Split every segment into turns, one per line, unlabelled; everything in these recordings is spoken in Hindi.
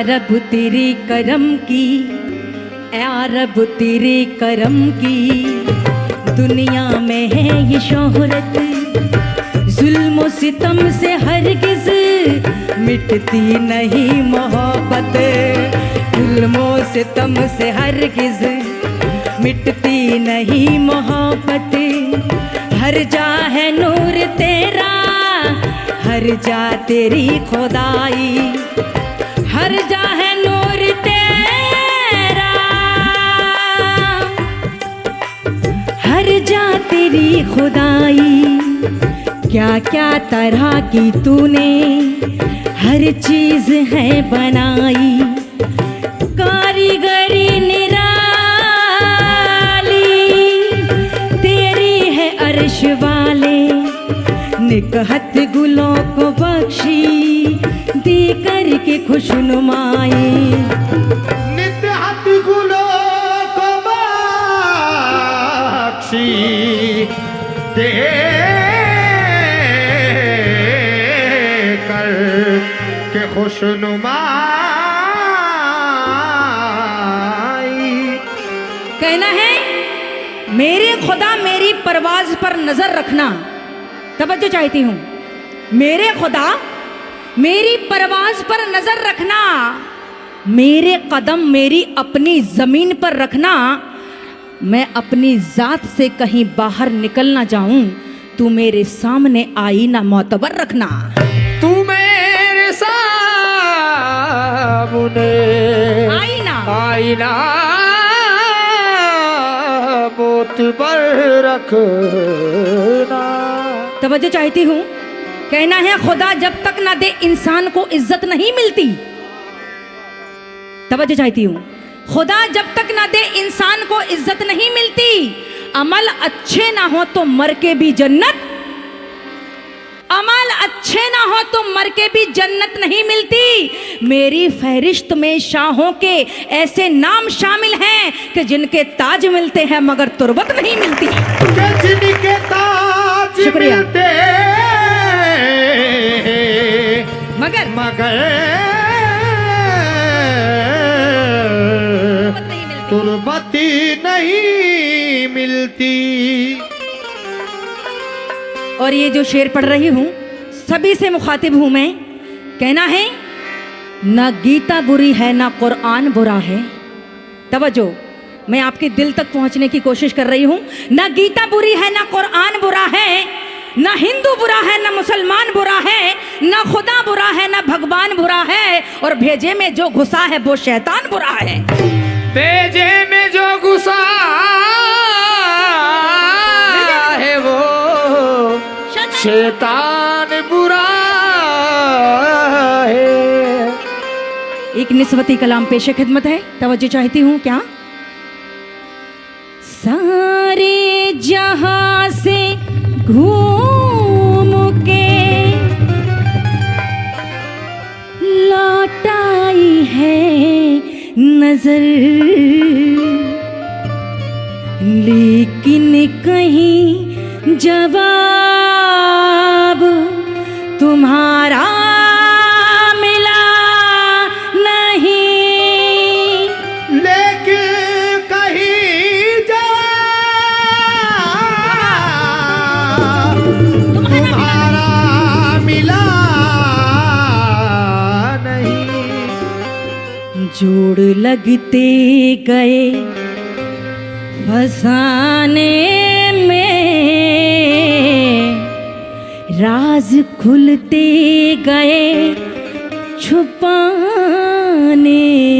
रब तेरे करम की, या रब तेरे करम की, दुनिया में है ये शोहरत, जुल्म सितम से हरगिज मिटती नहीं मोहब्बत, जुल्म सितम से हरगिज मिटती नहीं मोहब्बत। हर जा है नूर तेरा, हर जा तेरी खुदाई, हर जा है नूर तेरा, हर जा तेरी खुदाई। क्या क्या तरह की तूने हर चीज है बनाई, कारीगरी निराली तेरी है अर्श वाले, निकहत गुलों को बख्शी दे करके खुशनुमाई,
निकहत गुलों को बख्शी दे के खुशनुमाई।
कहना है मेरे खुदा मेरी परवाज पर नजर रखना, तवज्जो चाहती हूँ, मेरे खुदा मेरी परवाज पर नजर रखना, मेरे कदम मेरी अपनी जमीन पर रखना, मैं अपनी जात से कहीं बाहर निकल ना जाऊं, तू मेरे सामने आईना मोतबर रखना,
तू मेरे सामने आईना मोतबर रखना।
तवज्जो चाहती हूँ, कहना है खुदा जब तक ना दे इंसान को इज्जत नहीं मिलती, तवज्जो चाहती हूँ, खुदा जब तक ना दे इंसान को इज्जत नहीं मिलती, अमल अच्छे ना हो तो मर के भी जन्नत, अमल अच्छे ना हो तो मर के भी जन्नत नहीं मिलती। मेरी फहरिस्त में शाहों के ऐसे नाम शामिल हैं कि जिनके ताज मिलते हैं मगर तुरबत नहीं मिलती,
जिनके ताज मिलते
मगर
तुरबती नहीं मिलती।
और ये जो शेर पढ़ रही हूँ सभी से मुखातिब हूँ मैं, कहना है ना गीता बुरी है ना कुरान बुरा है, तवज्जो मैं आपके दिल तक पहुँचने की कोशिश कर रही हूँ, ना गीता बुरी है ना कुरान बुरा है, ना हिंदू बुरा है ना मुसलमान बुरा है, ना खुदा बुरा है ना भगवान बुरा है, और भेजे में जो घुसा है वो शैतान बुरा है,
भेजे में जो घुसा है वो शैतान बुरा है।
एक निस्बती कलाम पेशे खिदमत है, तवज्जो चाहती हूँ क्या। सारे जहां से घूम के लौट आई है नजर, लेकिन कहीं जवाब तुम्हारा मिला नहीं,
लेकिन कहीं जवाब तुम्हारा मिला नहीं।
जोड़ लगते गए फसाने में, राज खुलते गए छुपाने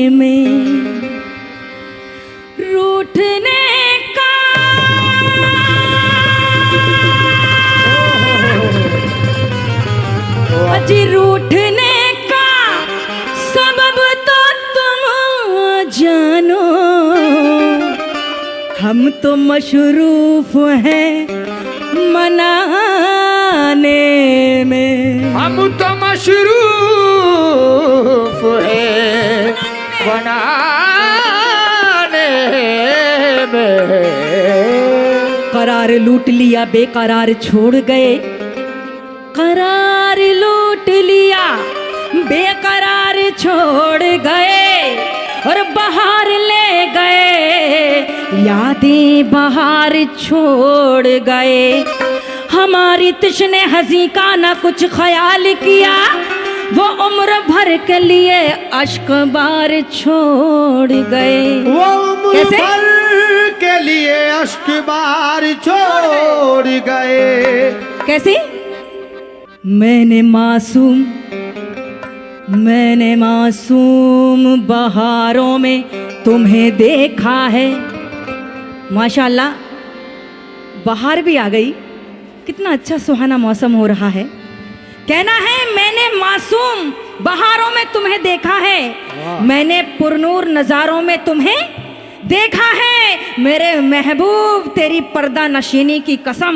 में, रूठने का अजी रूठने का सबब तो तुम जानो, हम तो मशरूफ हैं मनाने में,
हम तो मशरूफ हैं बनाने में।
करार लूट लिया बेकरार छोड़ गए, करार लूट लिया बेकरार छोड़ गए और बाहर ले गए, यादें बाहर छोड़ गए। हमारी तिश्ने हंसी का ना कुछ ख्याल किया, वो उम्र भर के लिए अश्क बार छोड़ गए।
वो उम्र
कैसे?
भर के लिए अश्क बार छोड़ गए।
कैसे? मैंने मासूम बहारों में तुम्हें देखा है। माशाल्लाह, बाहर भी आ गई, कितना अच्छा सुहाना मौसम हो रहा है। कहना है मैंने मासूम बहारों में तुम्हें देखा है, मैंने पुरनूर नज़ारों में तुम्हें देखा है। मेरे महबूब तेरी पर्दा नशीनी की कसम,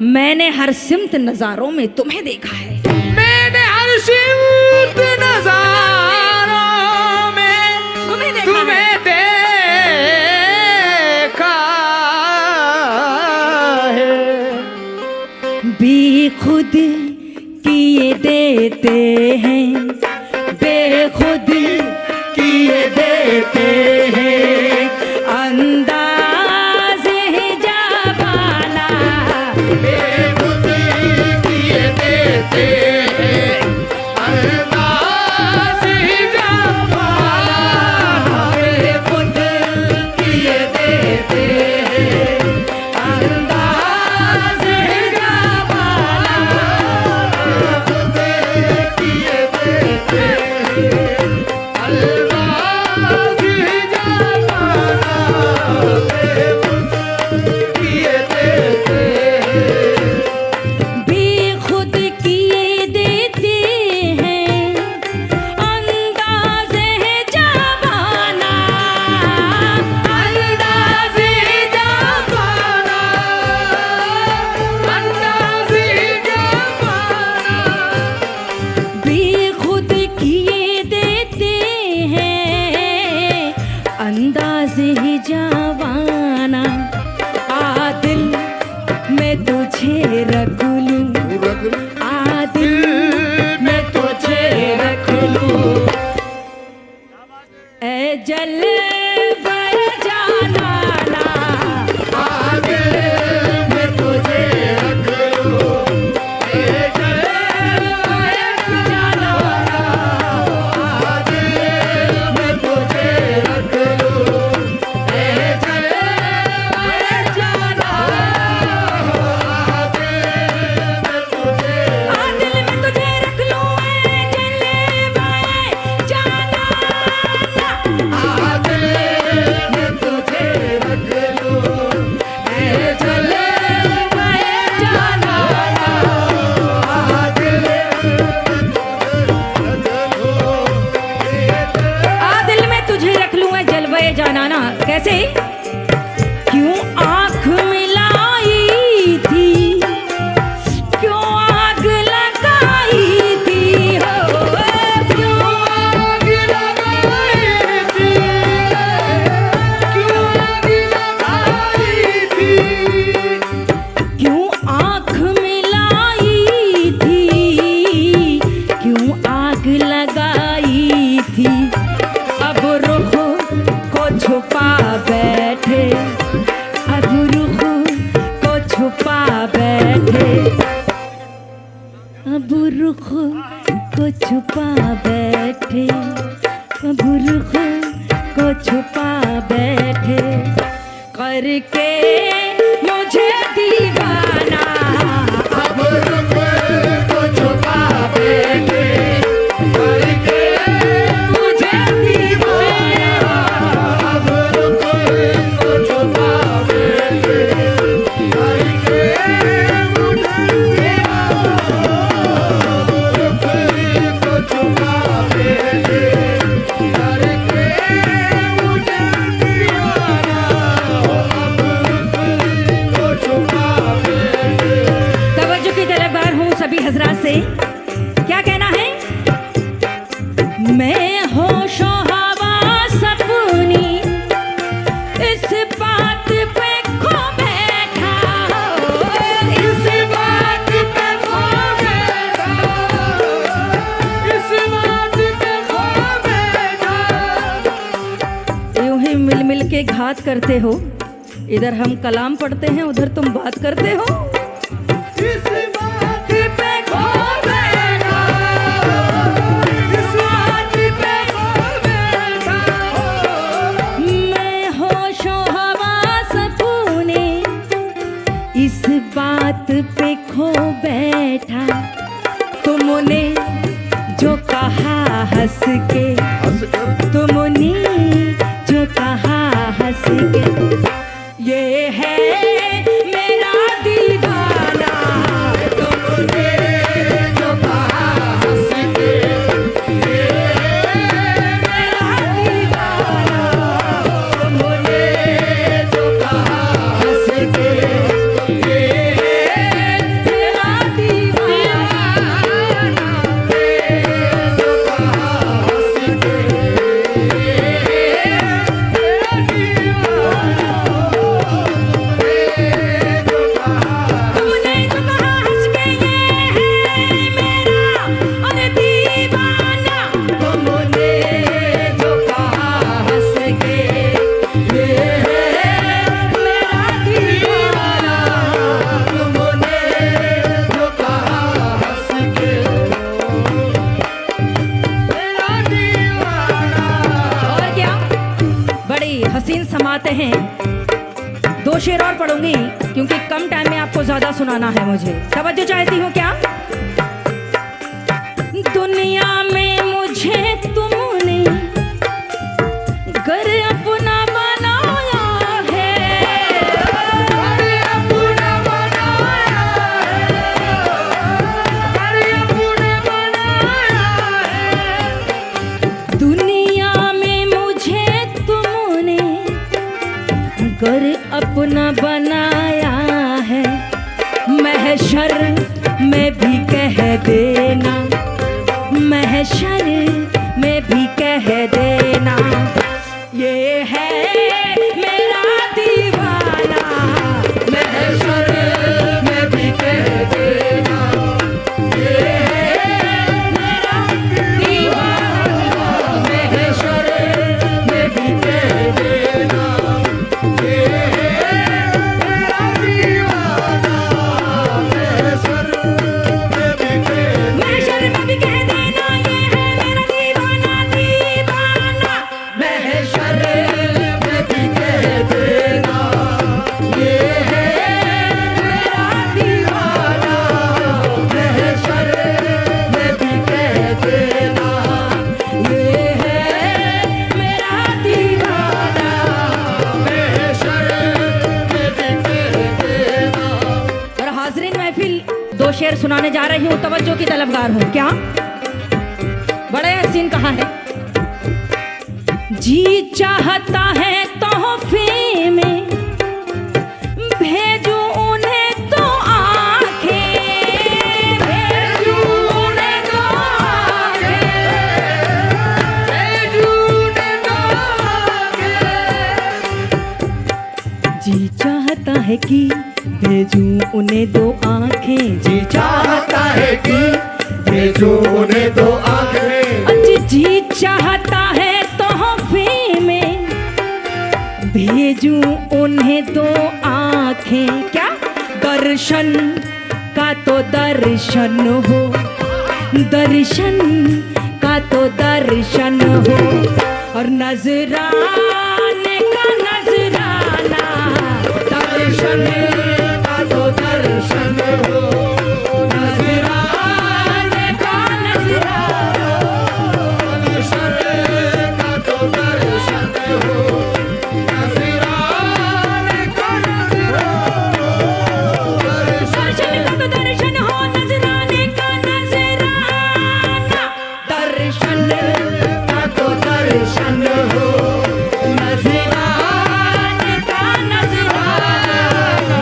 मैंने हर सिमत नज़ारों में तुम्हें देखा है।
मैंने हर सिमत नज़ारों में
तुम्हें देखा
तुम्हें देखा है।
बेखुद किए देते हैं, बेखुद किए देते हैं अंदाज़ हिजाबाना।
बेखुद किए देते हैं अंदाज़ हिजाबाना।
बेखुद किए देते हैं अंदाज़ हिजाबाना। बेखुद किए देते हैं अंदाज़ हिजाबाना, अंदाज़ हिजाबाना, अंदाज़ हिजाबाना। बेखुद किए देते हैं अंदाज़ हिजाबाना। आदिल मैं तुझे रख लूं, आदिल मैं तुझे रख लूं, ए जलवर जाना ना। आदिल मैं तुझे रख लूं, ए जलवर जाना ना। आदिल मैं तुझे रख लूं, ए जलवर जाना। आदिल में तुझे रख लूं, ए जलवे जाना ना। आदिल में तुझे रख लूं, ए जलवे जाना ना। आदिल में तुझे रख लूं, ए जलवे जाना ना। कैसे? क्यों आँख मिलाई थी, क्यों आग लगाई थी हो, क्यों आग लगाई थी, क्यों आग लगाई थी, क्यों आँख मिलाई थी, क्यों आग लगाई थी। अब रुख को छुपा बैठे, अब रुख को छुपा बैठे, अब रुख को छुपा बैठे, अब रुख को छुपा बैठे करके मुझे दीवाना। अब रुख को छुपा बैठे करके मुझे दीवाना। अब रुख को छुपा बैठे करके मुझे दीवाना। रुख को छुपा बैठे करके मुझे दीवाना। अब रुख को छुपा बैठे। तवज्जो की तलबगार हूँ सभी हजरात से, क्या कहना है? मैं होशो हवास अपनी इस बात पे खो बैठा, इस बात पे खो बैठा, इस बात के घात करते हो, इधर हम कलाम पढ़ते हैं, उधर तुम बात करते हो।
इस बात पे खो बैठा, इस बात पे खो बैठा।
मैं होशो हवास अपने इस बात पे खो बैठा। तुमने जो कहा हंस के, तुमने जो कहा हंस के, ये है मेरा दीवाना।
तुमने जो कहा हंस के, ये
मेरा दीवाना।
तुमने जो कहा हंस के, ये
मेरा दीवाना।
जो कहा हंस के,
तुमने जो कहा हंस के, ये है मेरा अरे दीवाना।
तुमने जो कहा हंस के, ये
मेरा दीवाना।
तुमने जो कहा हंस के, मेरा दीवाना।
और क्या, बड़ी हसीन समाते हैं। दो शेर और पढ़ूंगी क्योंकि कम टाइम में आपको ज्यादा सुनाना है मुझे। तवज्जो चाहती हूँ क्या? दुनिया में मुझे तुमने घर अपना बनाया है।
अरे अपना बनाया है, अरे अपना बनाया है।
दुनिया में मुझे तुमने घर अपना बनाया है। महशर में भी कह देना, महशर में भी कह देना, ये है मेरा दीवाना।
महशर में भी कह देना, ये
मेरा दीवाना।
महशर में भी कह देना, ये मेरा दीवाना। महशर में भी कह
महशर में भी कह देना, ये है मेरा दीवाना, दीवाना।
महशर में भी कह देना, ये है मेरा दीवाना। महशर में भी कह देना, ये है
मेरा दीवाना।
महशर में भी कह देना।
और हाजरीन महफिल, दो शेर सुनाने जा रही हूँ, तवज्जो की तलबगार हूँ। क्या बड़े हसीन कहा है। जी चाहता है तोहफे में भेजूं उन्हें तो आंखें, भेजूं उन्हें तो आंखें। जी चाहता है कि भेजूं उन्हें दो आंखें।
जी चाहता है कि भेजो उन्हें दो आंखें।
अज जी चाहता है तोहफे में भेजूं उन्हें दो आंखें। क्या दर्शन का तो दर्शन हो, दर्शन का तो दर्शन हो, और नजराने का नजराना। दर्शन
का तो दर्शन हो,
नजराने का नजराना।
दर्शन का तो दर्शन हो, नजराने का नजराना।
दर्शन का तो दर्शन हो, नजराने का नजराना। दर्शन
का तो दर्शन हो,
नजराने का नजराना।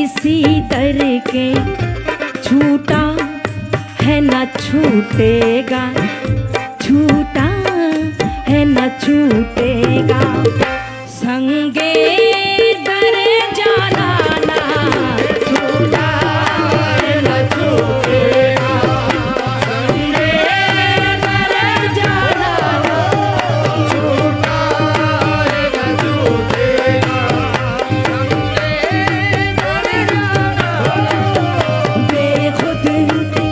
किसी दर के छूटा है न छूटेगा, छूटा है न छूटेगा। संगे दर जाना ना छूटा है न छूटेगा, संगे दर जाना ना छूटा है न छूटेगा, संगे दर जाना। बेखुद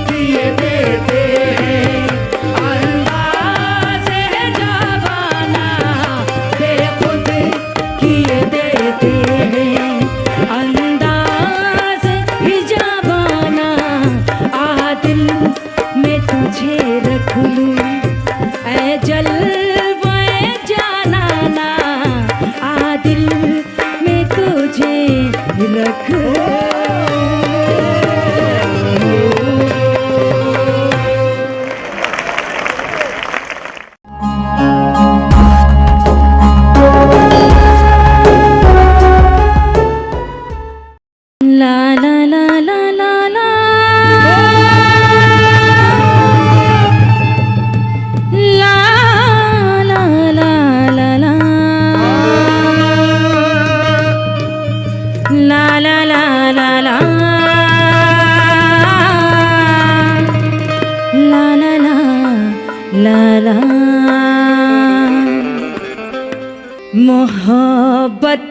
किए देते हैं अंदाज़ है जवाना, बेखुद किए देते हैं अंदाज़ ही जवाना। आ दिल में तुझे रख लूं ऐ जलवे जाना ना, आ दिल में तुझे रख ला ला ला ला ला ला ला ला ला ला ला ला ला ला ला ला ला ला। मोहब्बत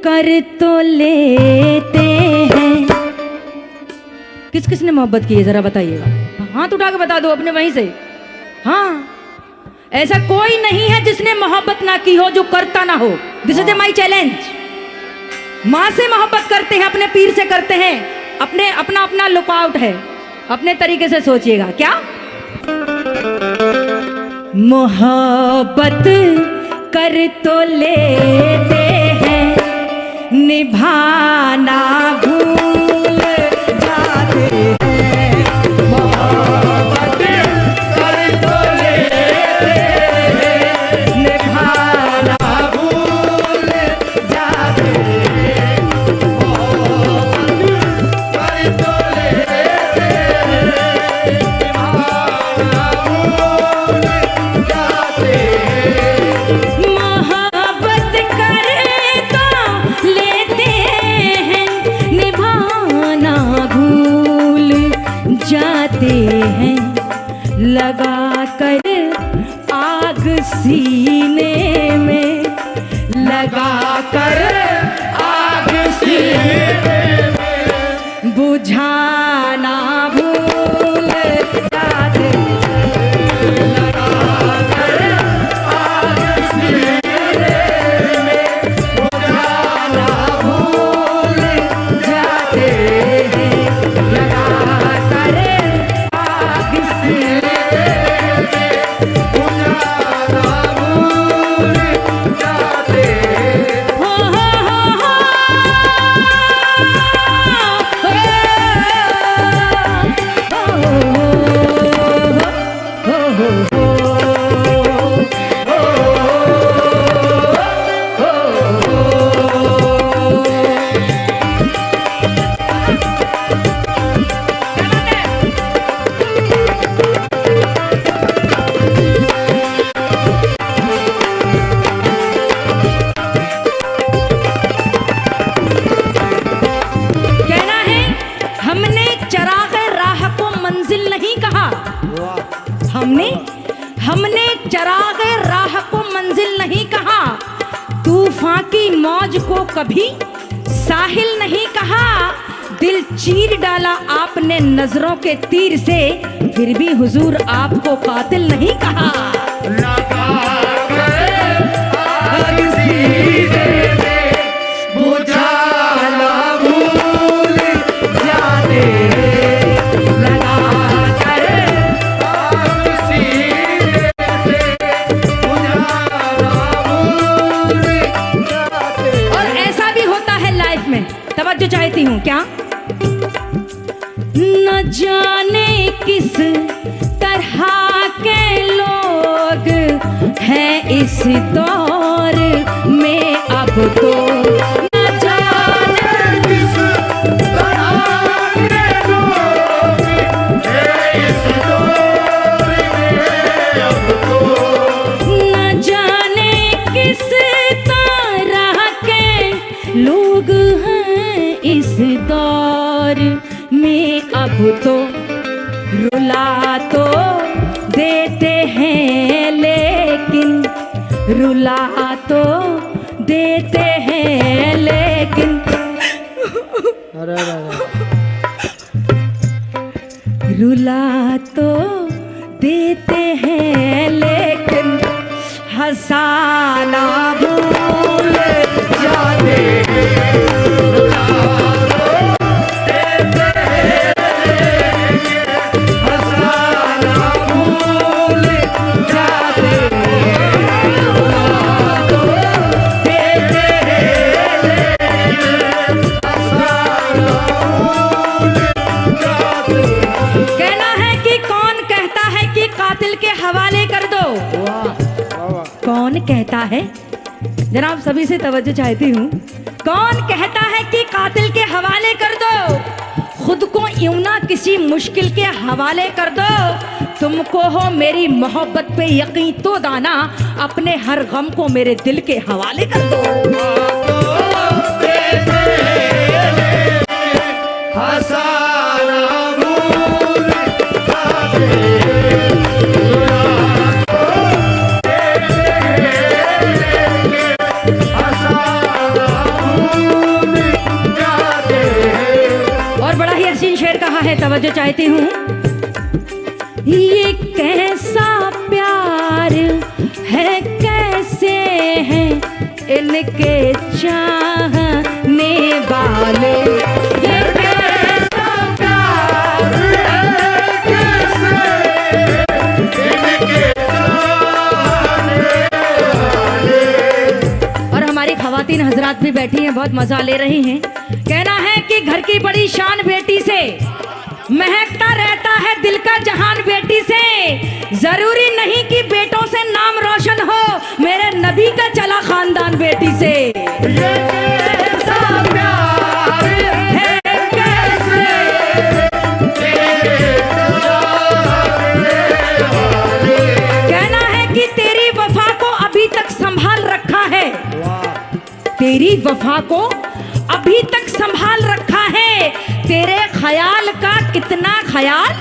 कर तो लेते हैं। किस किस ने मोहब्बत की है जरा बताइएगा, हाथ उठा के बता दो अपने वहीं से। हाँ, ऐसा कोई नहीं है जिसने मोहब्बत ना की हो जो करता ना हो। This is my challenge. माँ से मोहब्बत करते हैं, अपने पीर से करते हैं, अपने अपना अपना लुकआउट है, अपने तरीके से सोचिएगा। क्या मोहब्बत कर तो लेते हैं, निभाना भूल जाते हैं। मोहब्बत कर तो लेते हैं, निभाना भूल जाते हैं। मोहब्बत कर तो लेते हैं, निभाना भूल जाते हैं। मोहब्बत करे तो लेते हैं, निभाना भूल जाते हैं। लगा कर आग सीने में, लगा कर आग सीने में, बुझाना भूल जाते हैं। लगा कर आग सीने में, बुझाना भूल जाते हैं। लगा कर आग सीने में, बुझाना भूल जाते हैं। हो कहना है हमने चरागे राह को मंजिल नहीं कहा, हमने चरागे राह को मंजिल नहीं कहा, तूफान की मौज को कभी साहिल नहीं कहा। दिल चीर डाला आपने नजरों के तीर से, फिर भी हुजूर आपको कातिल नहीं कहा। आग सीने में, बुझाना भूल जाते हैं। लगा कर आग सीने में, बुझाना भूल जाते हैं। और ऐसा भी होता है लाइफ में, तवज्जो चाहती हूँ क्या? न जाने किस तरह के लोग हैं इस दौर में अब तो, न जाने किस इस दौर में अब तो रुला तो देते हैं, लेकिन रुला तो देते हैं, लेकिन
अरे अरे अरे
रुला तो देते हैं, लेकिन हंसाना भूल जाते कौन कहता है, जनाब सभी से तवज्जो चाहती हूँ, कौन कहता है कि कातिल के हवाले कर दो, खुद को यूं ना किसी मुश्किल के हवाले कर दो। तुमको हो मेरी मोहब्बत पे यकीन तो दाना, अपने हर गम को मेरे दिल के हवाले कर दो। है तवज्जो चाहती हूँ, ये कैसा प्यार है, कैसे हैं इनके चाहने वाले, ये कैसा प्यार है, कैसे इनके चाहने वाले। और हमारी खवातीन हजरात भी बैठी हैं, बहुत मजा ले रही हैं। कहना है कि घर की बड़ी शान बेटी से, महकता रहता है दिल का जहान बेटी से, जरूरी नहीं कि बेटों से नाम रोशन हो, मेरे नबी का चला खानदान बेटी से। ये कैसा प्यार है, कैसे कहना है कि तेरी वफा को अभी तक संभाल रखा है, तेरी वफा को अभी तक संभाल रखा है, तेरे ख्याल का कितना ख्याल,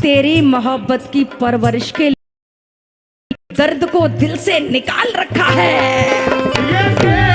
तेरी मोहब्बत की परवरिश के लिए दर्द को दिल से निकाल रखा है।